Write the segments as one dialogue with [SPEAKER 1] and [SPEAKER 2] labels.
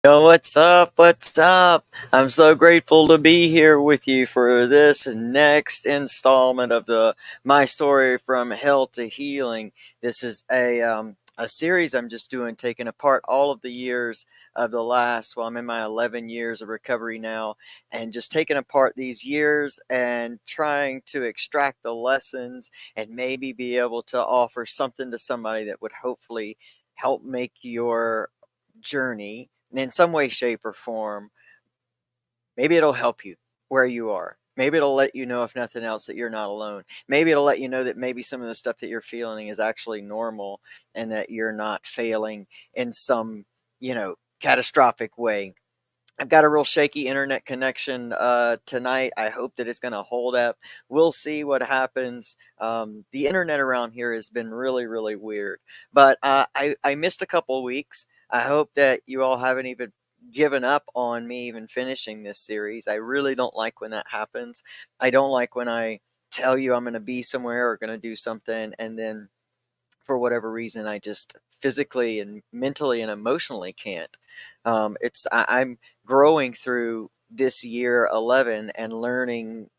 [SPEAKER 1] Yo, what's up? What's up? I'm so grateful to be here with you for this next installment of the My Story from Hell to Healing. This is a series I'm just doing, taking apart all of the years of the last. Well, I'm in my 11 years of recovery now, and just taking apart these years and trying to extract the lessons and maybe be able to offer something to somebody that would hopefully help make your journey in some way, shape, or form. Maybe it'll help you where you are. Maybe it'll let you know, if nothing else, that you're not alone. Maybe it'll let you know that maybe some of the stuff that you're feeling is actually normal and that you're not failing in some, catastrophic way. I've got a real shaky internet connection tonight. I hope that it's going to hold up. We'll see what happens. The internet around here has been really, really weird. But I missed a couple weeks. I hope that you all haven't even given up on me even finishing this series. I really don't like when that happens. I don't like when I tell you I'm going to be somewhere or going to do something, and then for whatever reason, I just physically and mentally and emotionally can't. I'm growing through this year 11 and learning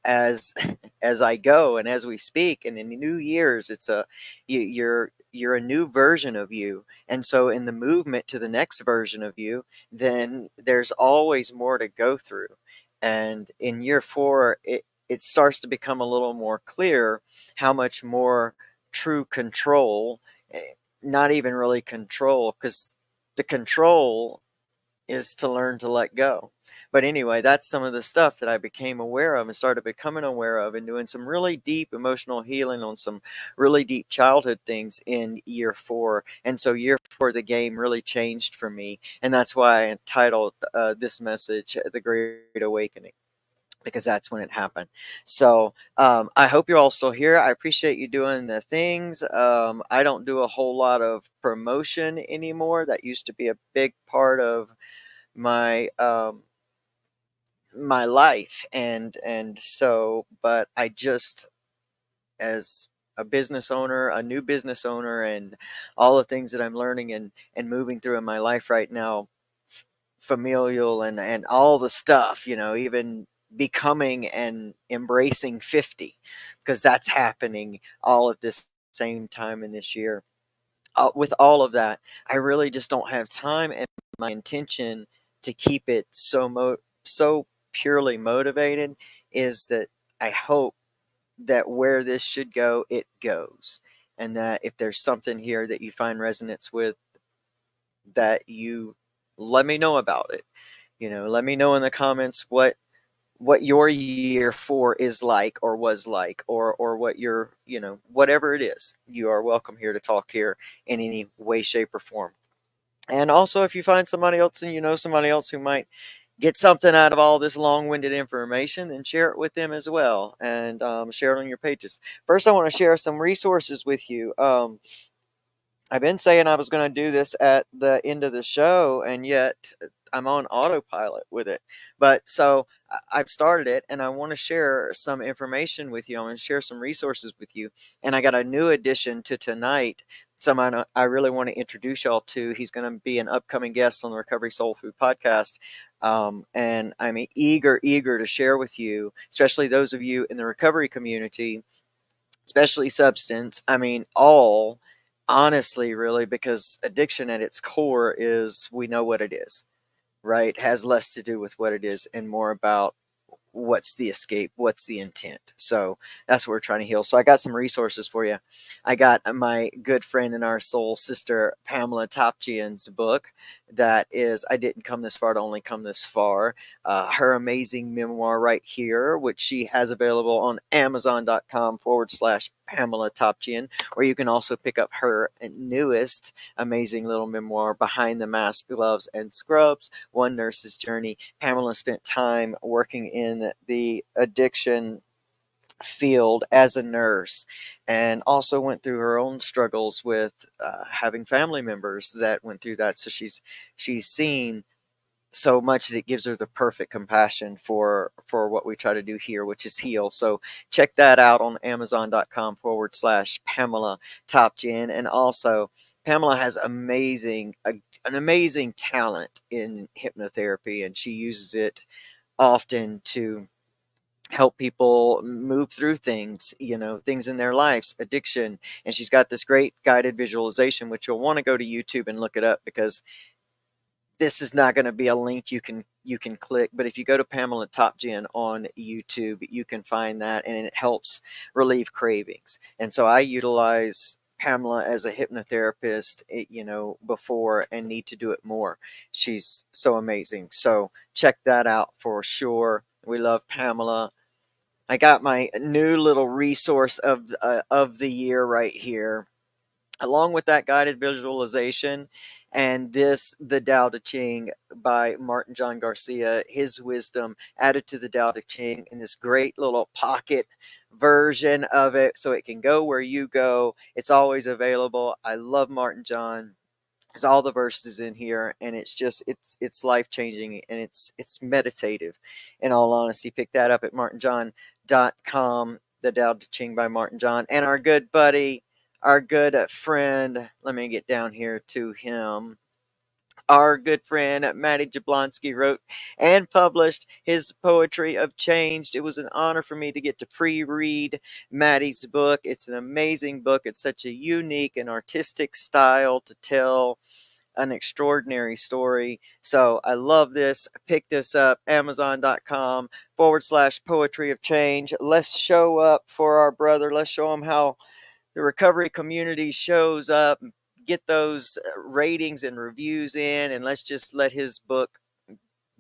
[SPEAKER 1] as as I go and as we speak. And in the new years, you're a new version of you. And so in the movement to the next version of you, then there's always more to go through. And in year four, it starts to become a little more clear how much more true control, eh, not even really control, because the control is to learn to let go. But anyway, that's some of the stuff that I became aware of and started becoming aware of and doing some really deep emotional healing on some really deep childhood things in year four. And so year four, the game really changed for me. And that's why I entitled this message, The Great Awakening, because that's when it happened. So I hope you're all still here. I appreciate you doing the things. I don't do a whole lot of promotion anymore. That used to be a big part of my my life, and so, but I just, as a business owner, a new business owner, and all the things that I'm learning and moving through in my life right now, familial and all the stuff, even becoming and embracing 50, because that's happening all at this same time in this year. With all of that, I really just don't have time, and my intention to keep it so purely motivated is that I hope that where this should go, it goes. And that if there's something here that you find resonance with, that you let me know about it. Let me know in the comments what your year four is like, or was like, or what your, whatever it is. You are welcome here to talk here in any way, shape, or form. And also, if you find somebody else and you know somebody else who might get something out of all this long-winded information, then share it with them as well, and share it on your pages. First, I want to share some resources with you. I've been saying I was going to do this at the end of the show, and yet I'm on autopilot with it. But so I've started it, and I want to share some information with you. I want to share some resources with you. And I got a new addition to tonight, someone I really want to introduce y'all to. He's going to be an upcoming guest on the Recovery Soul Food podcast. And I'm eager to share with you, especially those of you in the recovery community, especially substance. I mean, all honestly, really, because addiction at its core is, we know what it is, right? Has less to do with what it is and more about what's the escape, what's the intent. So that's what we're trying to heal. So I got some resources for you. I got my good friend and our soul sister Pamela Topchian's book, that is I Didn't Come This Far to Only Come This Far. Her amazing memoir right here, which she has available on amazon.com/Pamela Topchian, where you can also pick up her newest amazing little memoir, Behind the Mask, Gloves, and Scrubs, One Nurse's Journey. Pamela spent time working in the addiction field as a nurse, and also went through her own struggles with having family members that went through that. So she's seen so much that it gives her the perfect compassion for what we try to do here, which is heal. So check that out on amazon.com/Pamela Topchian. And also, Pamela has an amazing talent in hypnotherapy, and she uses it often to help people move through things, things in their lives, addiction. And she's got this great guided visualization, which you'll want to go to YouTube and look it up, because this is not going to be a link you can click. But if you go to Pamela Topgen on YouTube, you can find that, and it helps relieve cravings. And so I utilize Pamela as a hypnotherapist, before, and need to do it more. She's so amazing. So check that out for sure. We love Pamela. I got my new little resource of the year right here, along with that guided visualization, and the Tao Te Ching by Martin John Garcia, his wisdom added to the Tao Te Ching in this great little pocket version of it, so it can go where you go. It's always available. I love Martin John. It's all the verses in here, and it's life changing, and it's meditative. In all honesty, pick that up at martinjohn.com. The Tao Te Ching by Martin John, and our good buddy, our good friend. Let me get down here to him. Our good friend Matty Jablonski wrote and published his Poetry of Change. It was an honor for me to get to pre-read Matty's book. It's an amazing book. It's such a unique and artistic style to tell an extraordinary story. So I love this. Pick this up, amazon.com/Poetry of Change. Let's show up for our brother. Let's show him how the recovery community shows up. Get those ratings and reviews in, and let's just let his book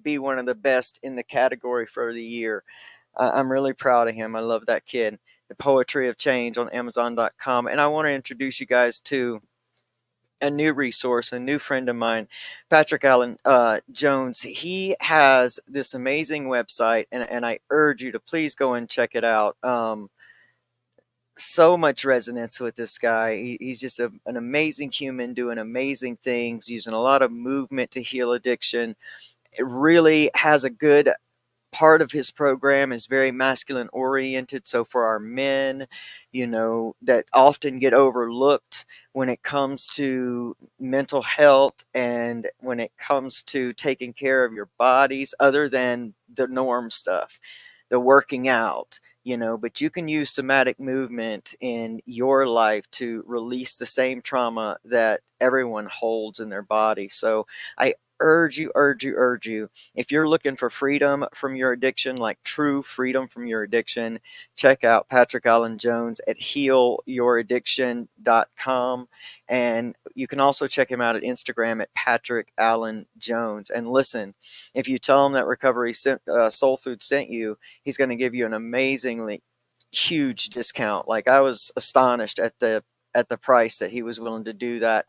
[SPEAKER 1] be one of the best in the category for the year. I'm really proud of him. I love that kid. The Poetry of Change on amazon.com. And I want to introduce you guys to a new resource, a new friend of mine, Patrick Allen Jones. He has this amazing website, and I urge you to please go and check it out. So much resonance with this guy. He's just an amazing human, doing amazing things, using a lot of movement to heal addiction. It really has a good part of his program is very masculine oriented. So for our men, that often get overlooked when it comes to mental health and when it comes to taking care of your bodies, other than the norm stuff, the working out, but you can use somatic movement in your life to release the same trauma that everyone holds in their body. So I urge you, if you're looking for freedom from your addiction, like true freedom from your addiction, check out Patrick Allen Jones at healyouraddiction.com. And you can also check him out at Instagram at Patrick Allen Jones. And listen, if you tell him that Recovery Soul Food sent you, he's going to give you an amazingly huge discount. Like, I was astonished at the price that he was willing to do that.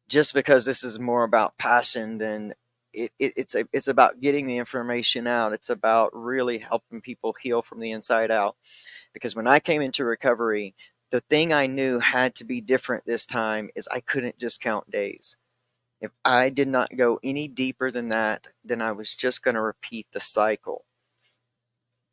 [SPEAKER 1] Just because this is more about passion than it's about getting the information out. It's about really helping people heal from the inside out. Because when I came into recovery, the thing I knew had to be different this time is I couldn't just count days. If I did not go any deeper than that, then I was just going to repeat the cycle.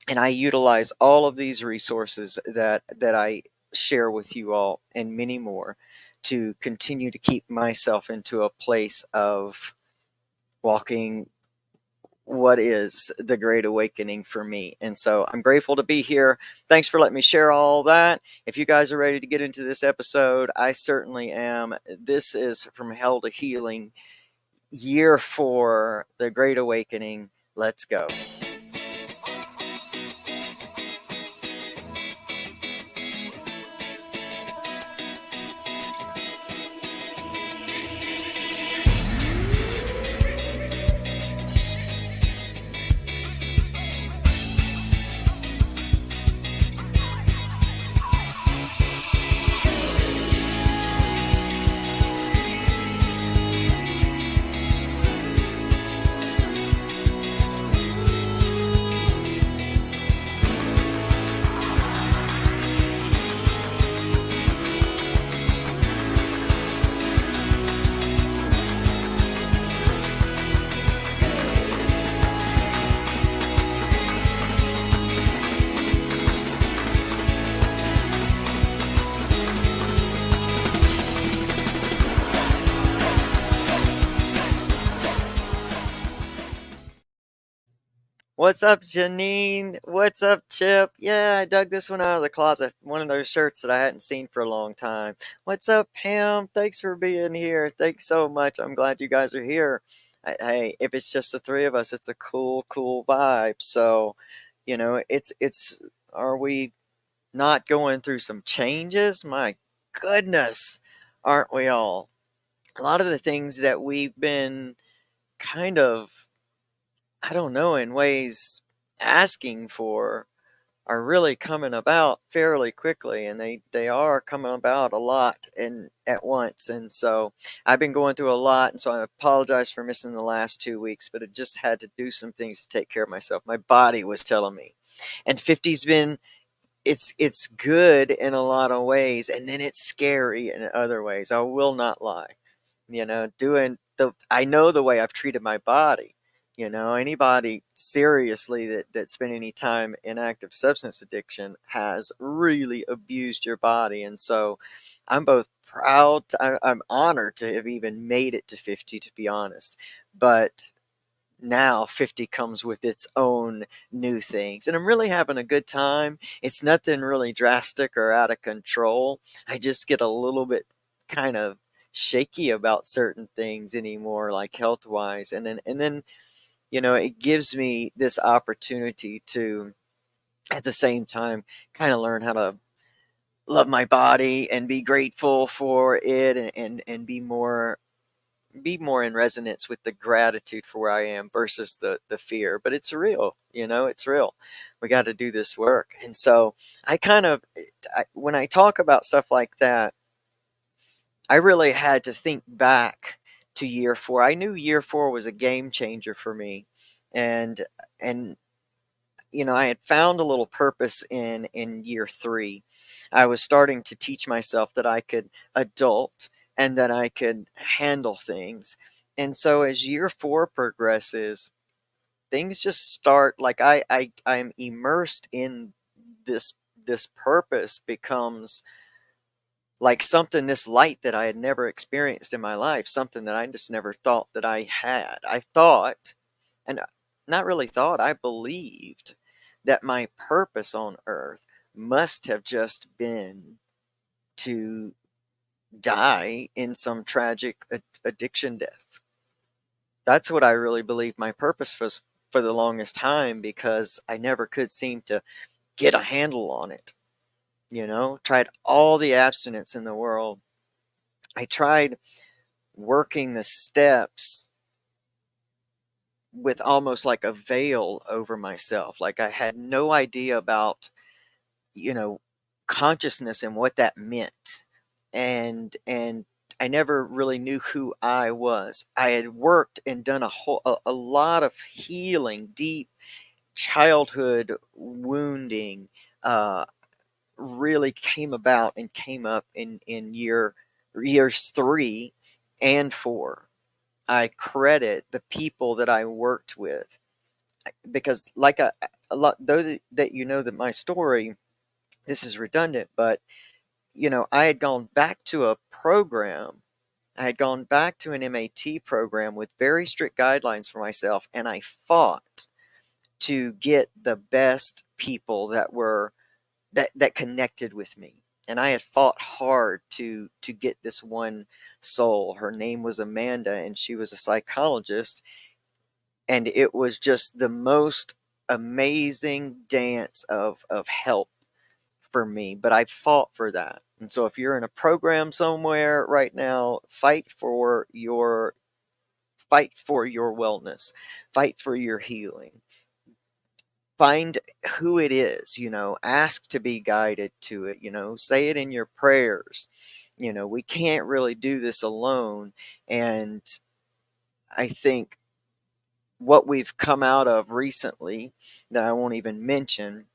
[SPEAKER 1] And I utilize all of these resources that I share with you all, and many more, to continue to keep myself into a place of walking what is the Great Awakening for me. And so I'm grateful to be here. Thanks for letting me share all that. If you guys are ready to get into this episode, I certainly am. This is From Hell to Healing, year 4, the Great Awakening. Let's go. What's up, Janine? What's up, Chip? Yeah, I dug this one out of the closet. One of those shirts that I hadn't seen for a long time. What's up, Pam? Thanks for being here. Thanks so much. I'm glad you guys are here. Hey, if it's just the three of us, it's a cool, cool vibe. So, it's. Are we not going through some changes? My goodness, aren't we all? A lot of the things that we've been kind of, I don't know, in ways asking for are really coming about fairly quickly, and they are coming about a lot and at once. And so I've been going through a lot, and so I apologize for missing the last 2 weeks, but I just had to do some things to take care of myself. My body was telling me. And 50's been, it's good in a lot of ways, and then it's scary in other ways. I will not lie. Doing the I know the way I've treated my body. Anybody seriously that spent any time in active substance addiction has really abused your body. And so I'm both I'm honored to have even made it to 50, to be honest. But now 50 comes with its own new things, and I'm really having a good time. It's nothing really drastic or out of control. I just get a little bit kind of shaky about certain things anymore, like health wise. And then it gives me this opportunity to, at the same time, kind of learn how to love my body and be grateful for it, and be more in resonance with the gratitude for where I am versus the fear. But it's real, it's real. We got to do this work. And so I kind of, when I talk about stuff like that, I really had to think back to year four. I knew year four was a game changer for me. And I had found a little purpose in year three. I was starting to teach myself that I could adult and that I could handle things. And so as year four progresses, things just start, like I'm immersed in this purpose becomes like something, this light that I had never experienced in my life, something that I just never thought that I had. I thought, and not really thought, I believed that my purpose on earth must have just been to die in some tragic addiction death. That's what I really believed my purpose was for the longest time, because I never could seem to get a handle on it. Tried all the abstinence in the world. I tried working the steps with almost like a veil over myself. Like I had no idea about, you know, consciousness and what that meant. And I never really knew who I was. I had worked and done a lot of healing, deep childhood wounding, uh, really came about and came up in years three and four. I credit the people that I worked with, because like a lot, though that that my story, this is redundant, but I had gone back to a program. I had gone back to an MAT program with very strict guidelines for myself, and I fought to get the best people that connected with me. And I had fought hard to get this one soul. Her name was Amanda, and she was a psychologist, and it was just the most amazing dance of help for me. But I fought for that. And so if you're in a program somewhere right now, fight for your wellness, fight for your healing. Find who it is, ask to be guided to it, say it in your prayers. We can't really do this alone. And I think what we've come out of recently, that I won't even mention,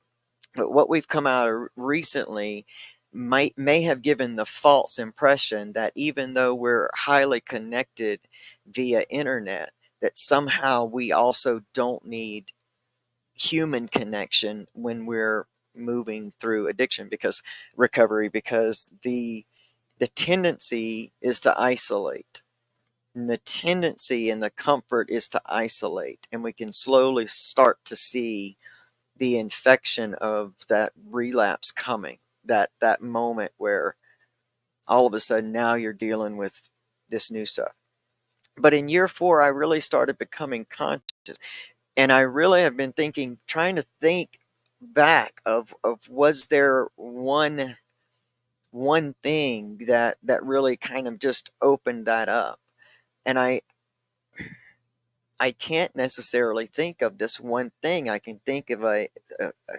[SPEAKER 1] but what we've come out of recently may have given the false impression that even though we're highly connected via internet, that somehow we also don't need human connection when we're moving through addiction, because recovery, because the tendency is to isolate. And the tendency and the comfort is to isolate, and we can slowly start to see the infection of that relapse coming, that moment where all of a sudden now you're dealing with this new stuff. But in year 4, I really started becoming conscious, and I really have been thinking, trying to think back of was there one thing that really kind of just opened that up. And I can't necessarily think of this one thing. I can think of a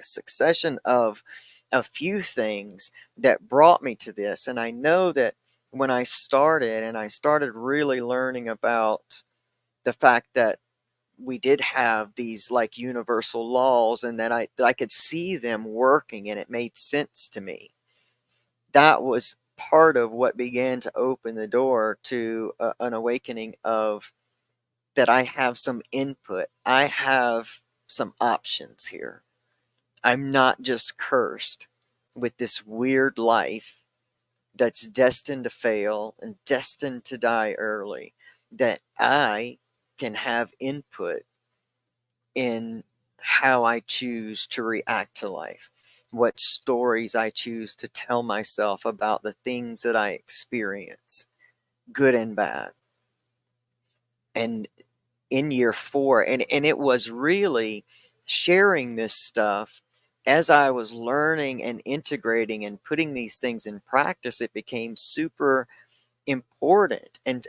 [SPEAKER 1] succession of a few things that brought me to this. And I know that when I started and I started really learning about the fact that we did have these like universal laws, and that I could see them working and it made sense to me. That was part of what began to open the door to an awakening of that I have some input. I have some options here. I'm not just cursed with this weird life that's destined to fail and destined to die early, that I can have input in how I choose to react to life, what stories I choose to tell myself about the things that I experience, good and bad. And in year 4, and it was really sharing this stuff as I was learning and integrating and putting these things in practice. It became super important, and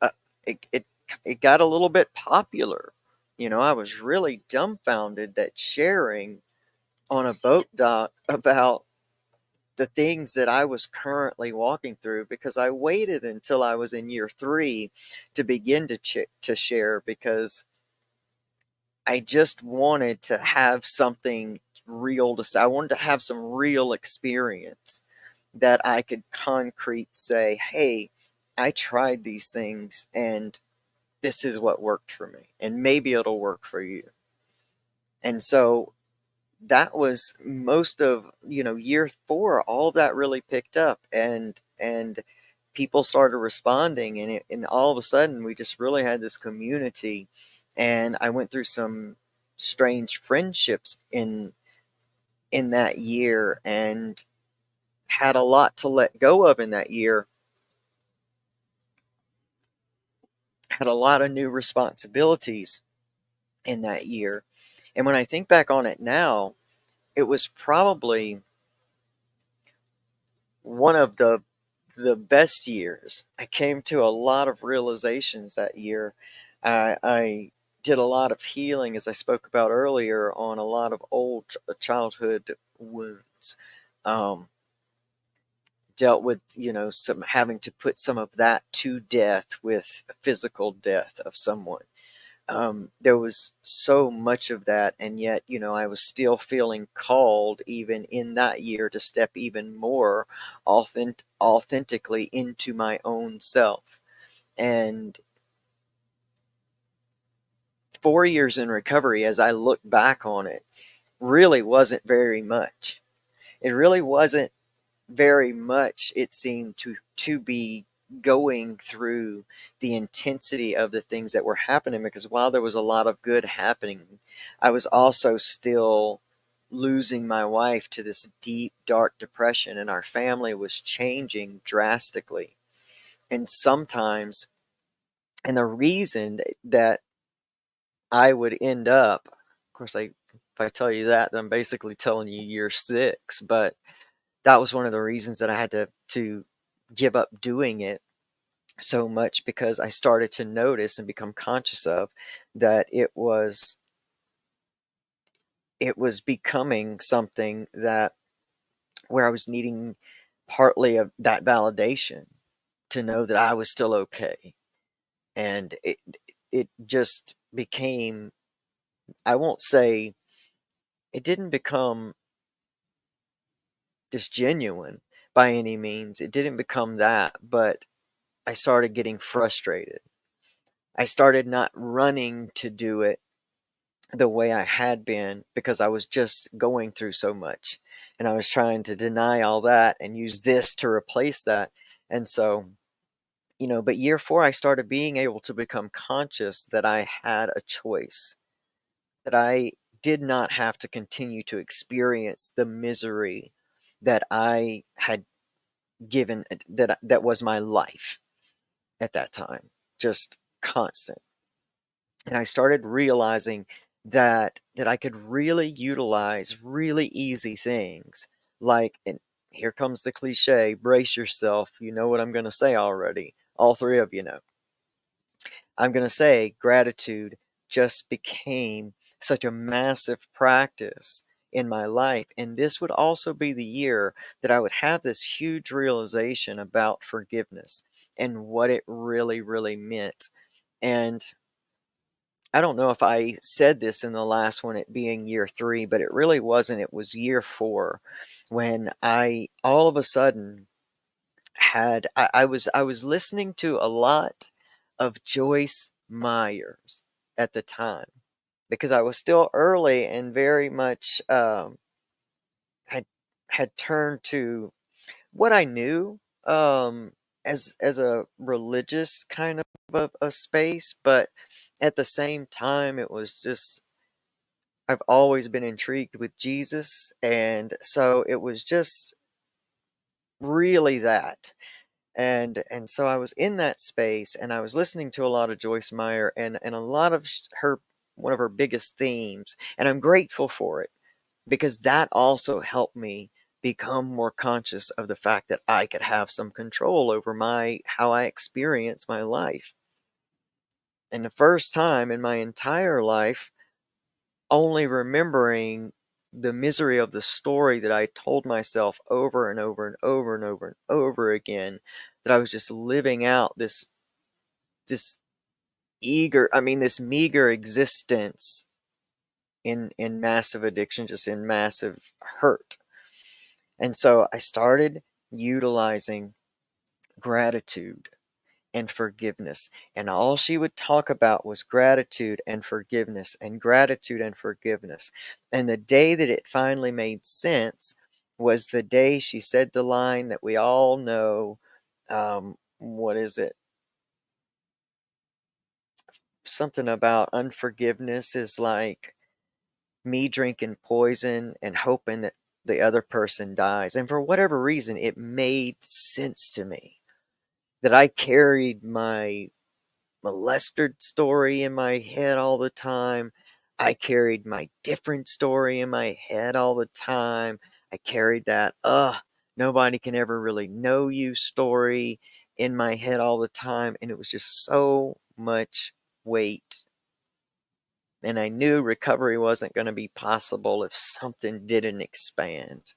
[SPEAKER 1] uh, it, it it got a little bit popular. I was really dumbfounded that sharing on a boat dock about the things that I was currently walking through, because I waited until I was in year 3 to begin to share, because I just wanted to have something real to say. I wanted to have some real experience that I could concrete say, hey, I tried these things and this is what worked for me, and maybe it'll work for you. And so that was most of, year 4. All of that really picked up, and people started responding, and all of a sudden we just really had this community. And I went through some strange friendships in that year, and had a lot to let go of in that year. Had a lot of new responsibilities in that year. And when I think back on it now, it was probably one of the best years. I came to a lot of realizations that year. I did a lot of healing, as I spoke about earlier, on a lot of old childhood wounds. Um, Dealt with, some having to put some of that to death with physical death of someone. There was so much of that, and yet, I was still feeling called, even in that year, to step even more authentically into my own self. And 4 years in recovery, as I look back on it, really wasn't very much. It really wasn't very much, it seemed to be going through the intensity of the things that were happening, because while there was a lot of good happening, I was also still losing my wife to this deep dark depression, and our family was changing drastically. And sometimes, and the reason that I would end up, of course, if I tell you that, then I'm basically telling you year 6. But that was one of the reasons that I had to give up doing it so much, because I started to notice and become conscious of that it was becoming something that, where I was needing partly of that validation to know that I was still okay. And it just became, I won't say, it didn't become disgenuine by any means. It didn't become that, but I started getting frustrated. I started not running to do it the way I had been, because I was just going through so much, and I was trying to deny all that and use this to replace that. And so But year 4, I started being able to become conscious that I had a choice, that I did not have to continue to experience the misery that I had given that was my life at that time, just constant. And I started realizing that I could really utilize really easy things like, and here comes the cliche, brace yourself. You know what I'm going to say already. All three of you know. I'm going to say gratitude just became such a massive practice in my life. And this would also be the year that I would have this huge realization about forgiveness and what it really, really meant. And I don't know if I said this in the last one, it being year 3, but it really wasn't. It was year 4 when I all of a sudden I was listening to a lot of Joyce Myers at the time because I was still early and very much had had turned to what I knew as a religious kind of a space, but at the same time it was just I've always been intrigued with Jesus, and so it was just really that. And so I was in that space, and I was listening to a lot of Joyce Meyer and a lot of her one of her biggest themes, and I'm grateful for it because that also helped me become more conscious of the fact that I could have some control over my how I experience my life. And the first time in my entire life, only remembering the misery of the story that I told myself over and over and over and over and over again, that I was just living out this this meager existence in massive addiction, just in massive hurt. And so I started utilizing gratitude and forgiveness. And all she would talk about was gratitude and forgiveness and gratitude and forgiveness. And the day that it finally made sense was the day she said the line that we all know. What is it? Something about unforgiveness is like me drinking poison and hoping that the other person dies. And for whatever reason, it made sense to me that I carried my molested story in my head all the time. I carried my different story in my head all the time. I carried that, nobody can ever really know you story in my head all the time. And it was just so much weight. And I knew recovery wasn't going to be possible if something didn't expand.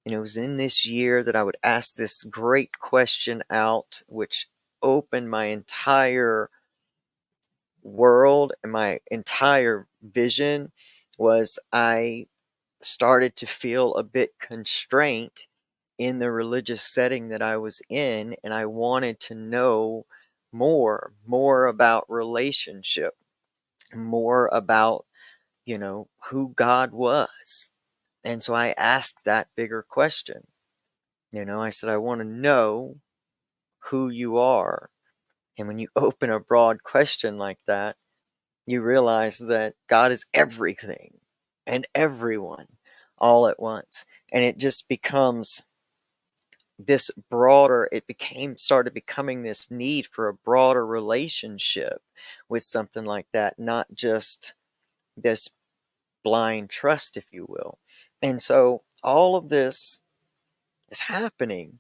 [SPEAKER 1] And it was in this year that I would ask this great question out, which opened my entire world and my entire vision. Was I started to feel a bit constrained in the religious setting that I was in, and I wanted to know more about relationship, more about, who God was. And so I asked that bigger question. I said, I want to know who you are. And when you open a broad question like that, you realize that God is everything and everyone all at once. And it just becomes this broader, started becoming this need for a broader relationship with something like that, not just this blind trust, if you will. And so all of this is happening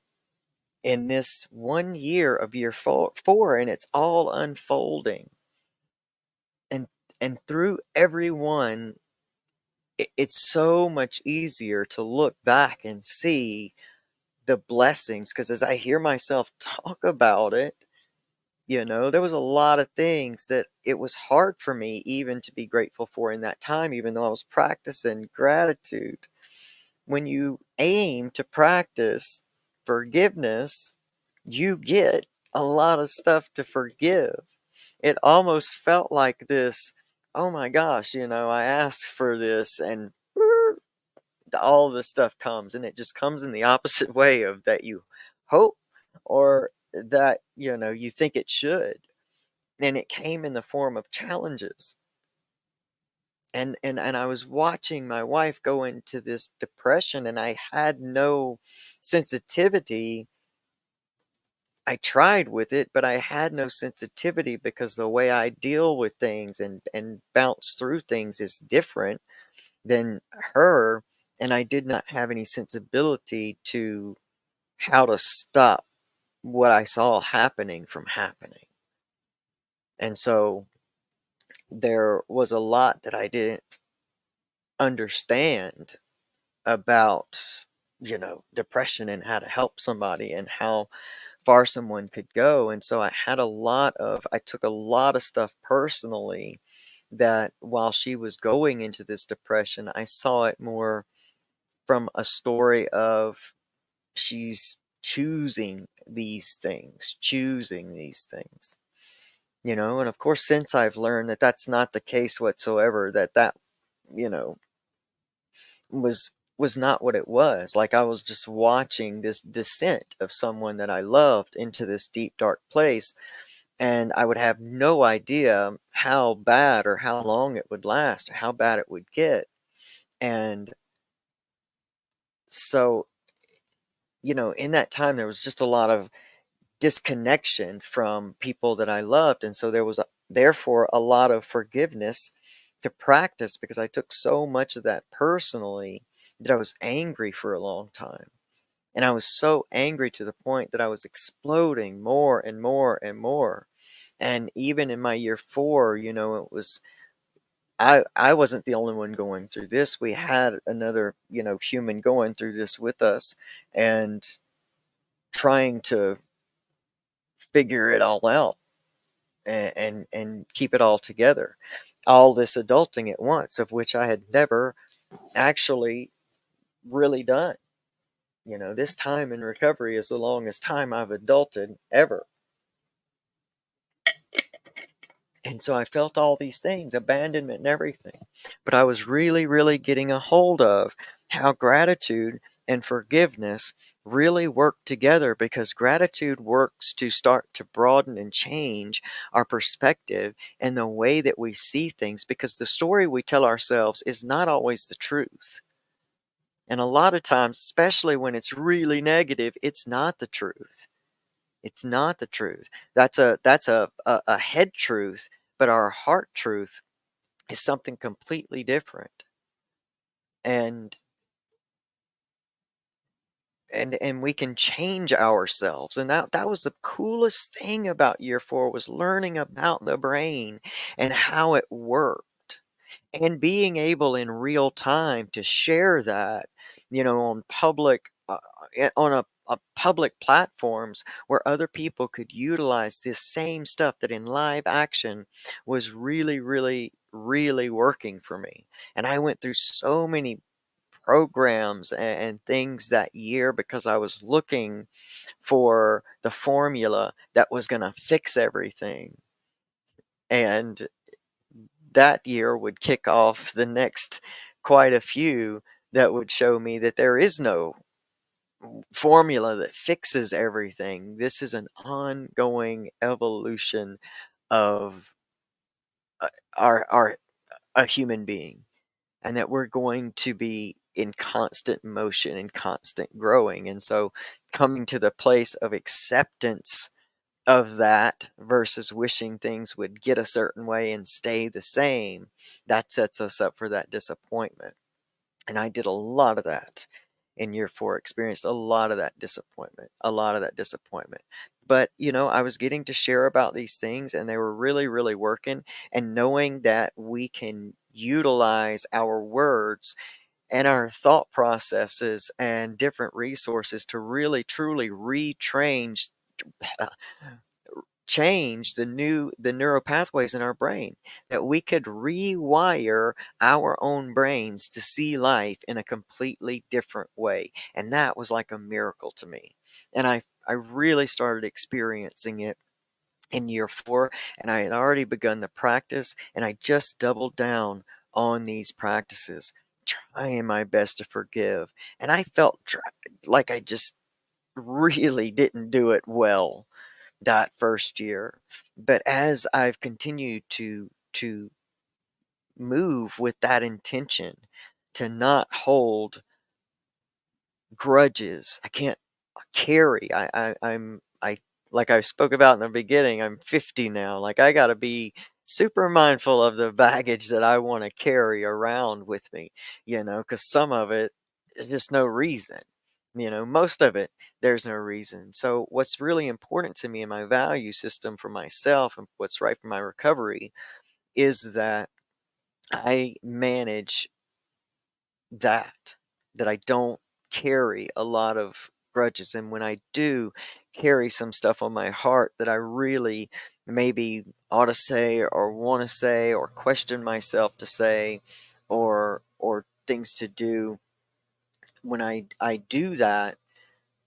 [SPEAKER 1] in this 1 year of year four, and it's all unfolding. And through everyone, it's so much easier to look back and see the blessings, because as I hear myself talk about it, there was a lot of things that it was hard for me even to be grateful for in that time, even though I was practicing gratitude. When you aim to practice forgiveness, you get a lot of stuff to forgive. It almost felt like this, oh my gosh, I asked for this, and all this stuff comes, and it just comes in the opposite way of that you hope, or that, you think it should. And it came in the form of challenges. And I was watching my wife go into this depression, and I had no sensitivity. I tried with it, but I had no sensitivity because the way I deal with things and bounce through things is different than her, and I did not have any sensibility to how to stop what I saw happening from happening. And so there was a lot that I didn't understand about, depression and how to help somebody and how far someone could go. And so I took a lot of stuff personally, that while she was going into this depression, I saw it more from a story of she's choosing these things, and of course, since I've learned that that's not the case whatsoever, that, you know, was not what it was. Like, I was just watching this descent of someone that I loved into this deep, dark place, and I would have no idea how bad or how long it would last or how bad it would get. And so, in that time, there was just a lot of disconnection from people that I loved, and so there was therefore a lot of forgiveness to practice, because I took so much of that personally that I was angry for a long time. And I was so angry to the point that I was exploding more and more and more. And even in my year 4, it was I wasn't the only one going through this. We had another, human going through this with us, and trying to figure it all out, and keep it all together. All this adulting at once, of which I had never actually really done. This time in recovery is the longest time I've adulted ever. And so I felt all these things, abandonment and everything. But I was really, really getting a hold of how gratitude and forgiveness really work together, because gratitude works to start to broaden and change our perspective and the way that we see things, because the story we tell ourselves is not always the truth. And a lot of times, especially when it's really negative, it's not the truth. It's not the truth. That's a head truth, but our heart truth is something completely different. And and we can change ourselves. And that was the coolest thing about year 4, was learning about the brain and how it worked, and being able in real time to share that, on public platforms, where other people could utilize this same stuff that in live action was really, really, really working for me. And I went through so many programs and things that year, because I was looking for the formula that was going to fix everything. And that year would kick off the next quite a few that would show me that there is no formula that fixes everything. This is an ongoing evolution of our a human being, and that we're going to be in constant motion and constant growing. And so, coming to the place of acceptance of that versus wishing things would get a certain way and stay the same, that sets us up for that disappointment. And I did a lot of that in year 4, experienced a lot of that disappointment, a lot of that disappointment. But, I was getting to share about these things, and they were really, really working. And knowing that we can utilize our words and our thought processes and different resources to really, truly retrain change the neural pathways in our brain, that we could rewire our own brains to see life in a completely different way. And that was like a miracle to me. And I really started experiencing it in year 4, and I had already begun the practice, and I just doubled down on these practices, trying my best to forgive. And I felt like I just really didn't do it well. that first year. But as I've continued to move with that intention to not hold grudges, I can't carry. I like I spoke about in the beginning, I'm 50 now. Like I got to be super mindful of the baggage that I want to carry around with me, cuz some of it is just no reason. Most of it there's no reason. So what's really important to me in my value system for myself and what's right for my recovery is that I manage that, that I don't carry a lot of grudges. And when I do carry some stuff on my heart that I really maybe ought to say or want to say or question myself to say or things to do, when I do that,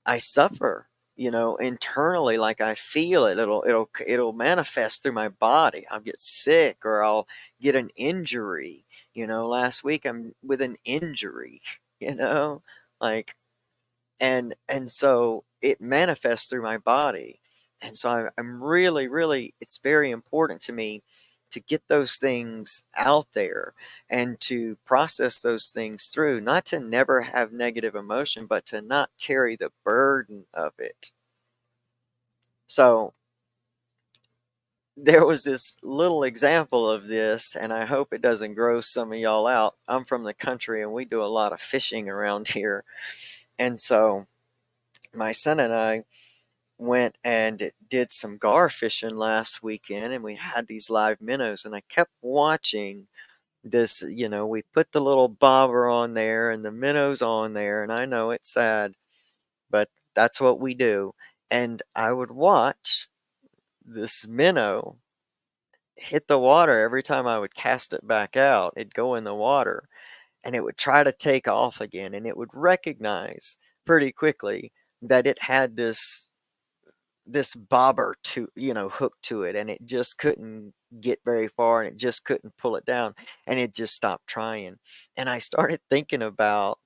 [SPEAKER 1] I suffer, internally. Like I feel it. It'll manifest through my body. I'll get sick or I'll get an injury. Last week I'm with an injury, you know, like and so it manifests through my body. And so I'm really, really, it's very important to me to get those things out there and to process those things through, not to never have negative emotion, but to not carry the burden of it. So there was this little example of this, and I hope it doesn't gross some of y'all out. I'm from the country and we do a lot of fishing around here. And so my son and I went and did some gar fishing last weekend, and we had these live minnows, and I kept watching this. We put the little bobber on there and the minnows on there, and I know it's sad, but that's what we do. And I would watch this minnow hit the water every time I would cast it back out. It'd go in the water and it would try to take off again, and it would recognize pretty quickly that it had this bobber to hooked to it, and it just couldn't get very far, and it just couldn't pull it down, and it just stopped trying. And I started thinking about,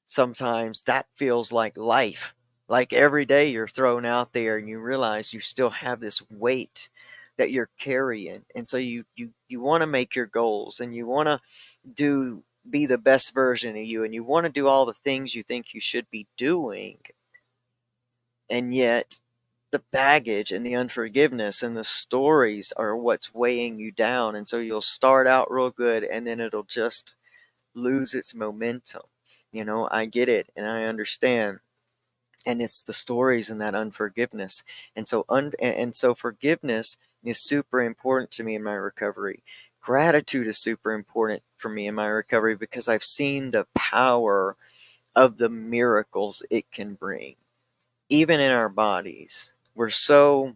[SPEAKER 1] sometimes that feels like life. Like every day you're thrown out there and you realize you still have this weight that you're carrying, and so you want to make your goals, and you want to do be the best version of you, and you want to do all the things you think you should be doing, and yet the baggage and the unforgiveness and the stories are what's weighing you down. And so you'll start out real good and then it'll just lose its momentum. I get it and I understand. And it's the stories and that unforgiveness. And so forgiveness is super important to me in my recovery. Gratitude is super important for me in my recovery because I've seen the power of the miracles it can bring, even in our bodies. We're so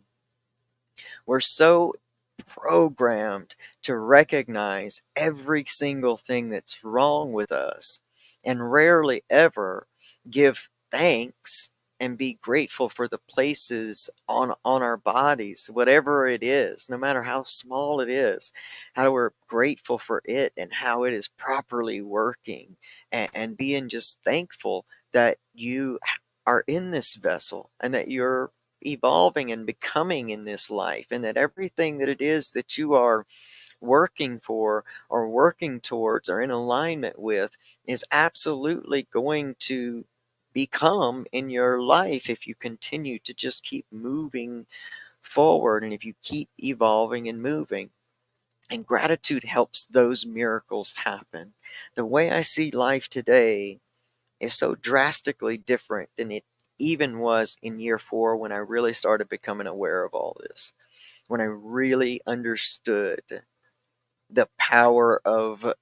[SPEAKER 1] programmed to recognize every single thing that's wrong with us and rarely ever give thanks and be grateful for the places on our bodies, whatever it is, no matter how small it is, how we're grateful for it and how it is properly working, and being just thankful that you are in this vessel and that you're evolving and becoming in this life, and that everything that it is that you are working for or working towards or in alignment with is absolutely going to become in your life if you continue to just keep moving forward and if you keep evolving and moving. And gratitude helps those miracles happen. The way I see life today is so drastically different than it even was in year 4, when I really started becoming aware of all this, when I really understood the power of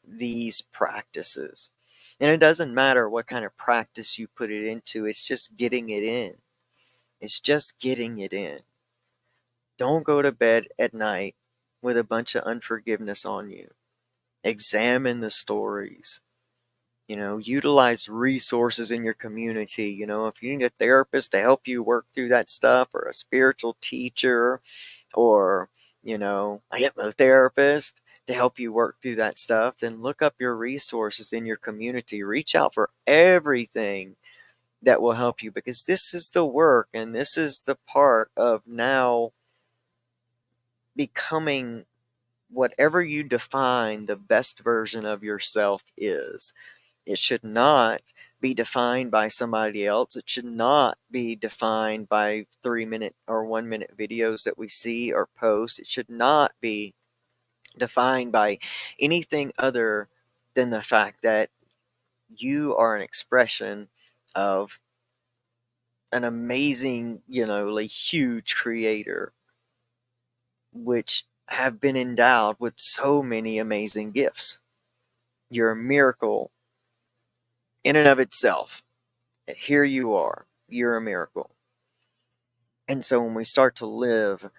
[SPEAKER 1] these practices. And it doesn't matter what kind of practice you put it into, it's just getting it in. It's just getting it in. Don't go to bed at night with a bunch of unforgiveness on you. Examine the stories. Utilize resources in your community. If you need a therapist to help you work through that stuff, or a spiritual teacher, or, a hypnotherapist to help you work through that stuff, then look up your resources in your community. Reach out for everything that will help you, because this is the work and this is the part of now becoming whatever you define the best version of yourself is. It should not be defined by somebody else. It should not be defined by 3-minute or 1-minute videos that we see or post. It should not be defined by anything other than the fact that you are an expression of an amazing, like huge creator, which have been endowed with so many amazing gifts. You're a miracle in and of itself. And here you are. You're a miracle. And so when we start to live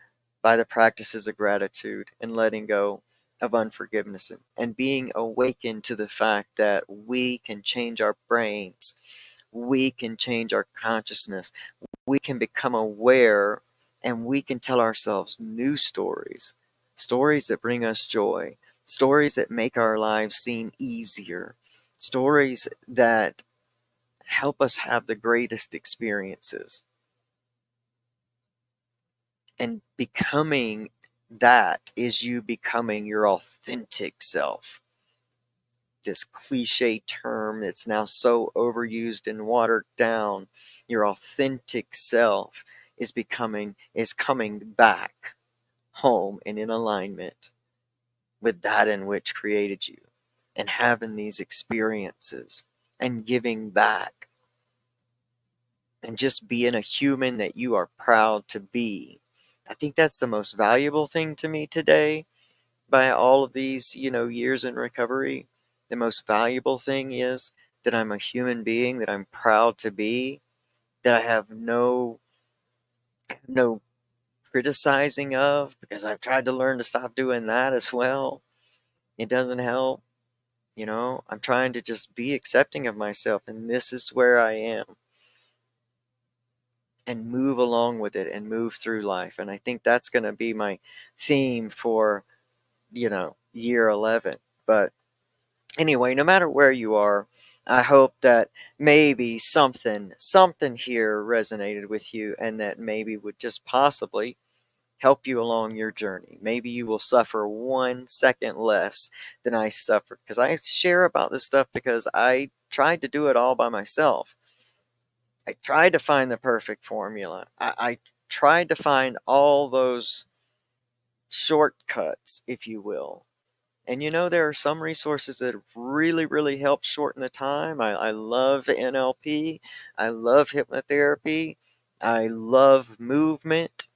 [SPEAKER 1] by the practices of gratitude and letting go of unforgiveness and being awakened to the fact that we can change our brains, we can change our consciousness, we can become aware, and we can tell ourselves new stories, stories that bring us joy, stories that make our lives seem easier, stories that help us have the greatest experiences. And becoming that is you becoming your authentic self. This cliche term that's now so overused and watered down, your authentic self is coming back home and in alignment with that in which created you, and having these experiences and giving back and just being a human that you are proud to be. I think that's the most valuable thing to me today. By all of these, years in recovery, the most valuable thing is that I'm a human being that I'm proud to be, that I have no criticizing of, because I've tried to learn to stop doing that as well. It doesn't help. I'm trying to just be accepting of myself, and this is where I am, and move along with it and move through life. And I think that's going to be my theme for, year 11. But anyway, no matter where you are, I hope that maybe something here resonated with you, and that maybe would just possibly help you along your journey. Maybe you will suffer 1 second less than I suffered, because I share about this stuff because I tried to do it all by myself. I tried to find the perfect formula. I tried to find all those shortcuts, if you will. And there are some resources that really, really help shorten the time. I love NLP. I love hypnotherapy. I love movement,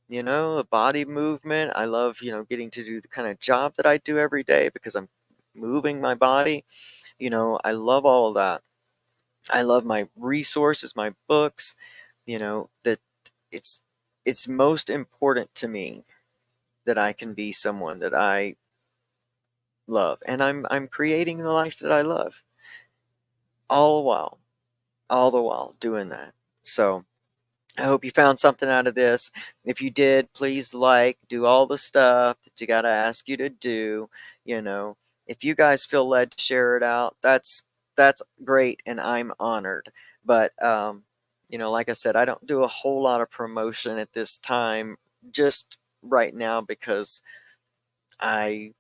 [SPEAKER 1] the body movement. I love, getting to do the kind of job that I do every day because I'm moving my body. I love all of that. I love my resources, my books, that it's it's most important to me that I can be someone that I love, and I'm creating the life that I love all the while, doing that. So I hope you found something out of this. If you did, please do all the stuff that you gotta ask you to do. You know, if you guys feel led to share it out, that's great, and I'm honored. But like I said, I don't do a whole lot of promotion at this time, just right now, because I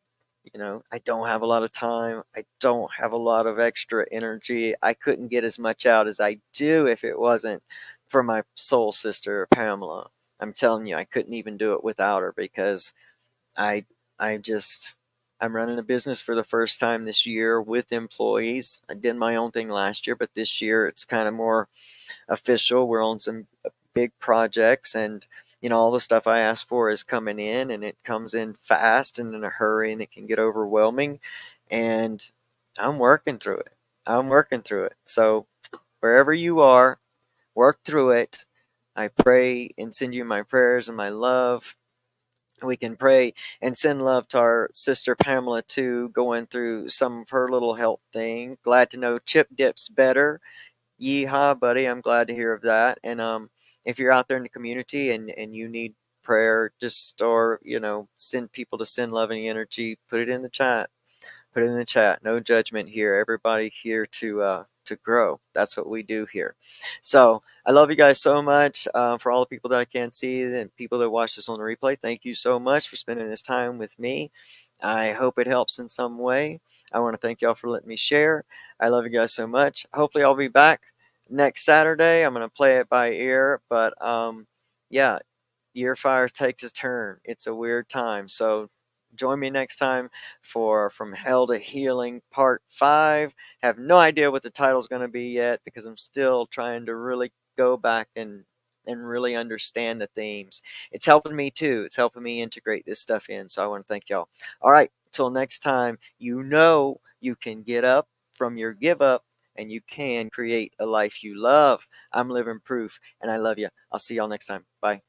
[SPEAKER 1] I don't have a lot of time. I don't have a lot of extra energy. I couldn't get as much out as I do if it wasn't for my soul sister, Pamela. I'm telling you, I couldn't even do it without her, because I, I just, I'm running a business for the first time this year with employees. I did my own thing last year, but this year it's kind of more official. We're on some big projects, and all the stuff I ask for is coming in, and it comes in fast and in a hurry, and it can get overwhelming. And I'm working through it. I'm working through it. So wherever you are, work through it. I pray and send you my prayers and my love. We can pray and send love to our sister Pamela too, going through some of her little health thing. Glad to know Chip Dip's better. Yeehaw, buddy. I'm glad to hear of that. And if you're out there in the community and you need prayer, just, or send people to send loving energy, put it in the chat. Put it in the chat. No judgment here. Everybody here to to grow. That's what we do here. So I love you guys so much. For all the people that I can't see and people that watch this on the replay, thank you so much for spending this time with me. I hope it helps in some way. I want to thank y'all for letting me share. I love you guys so much. Hopefully I'll be back next Saturday. I'm going to play it by ear, but yeah, year fire takes a turn. It's a weird time. So join me next time for From Hell to Healing Part 5. Have no idea what the title's going to be yet because I'm still trying to really go back and really understand the themes. It's helping me too. It's helping me integrate this stuff in. So I want to thank y'all. All right, till next time, you know you can get up from your give up and you can create a life you love. I'm living proof and I love you. I'll see y'all next time. Bye.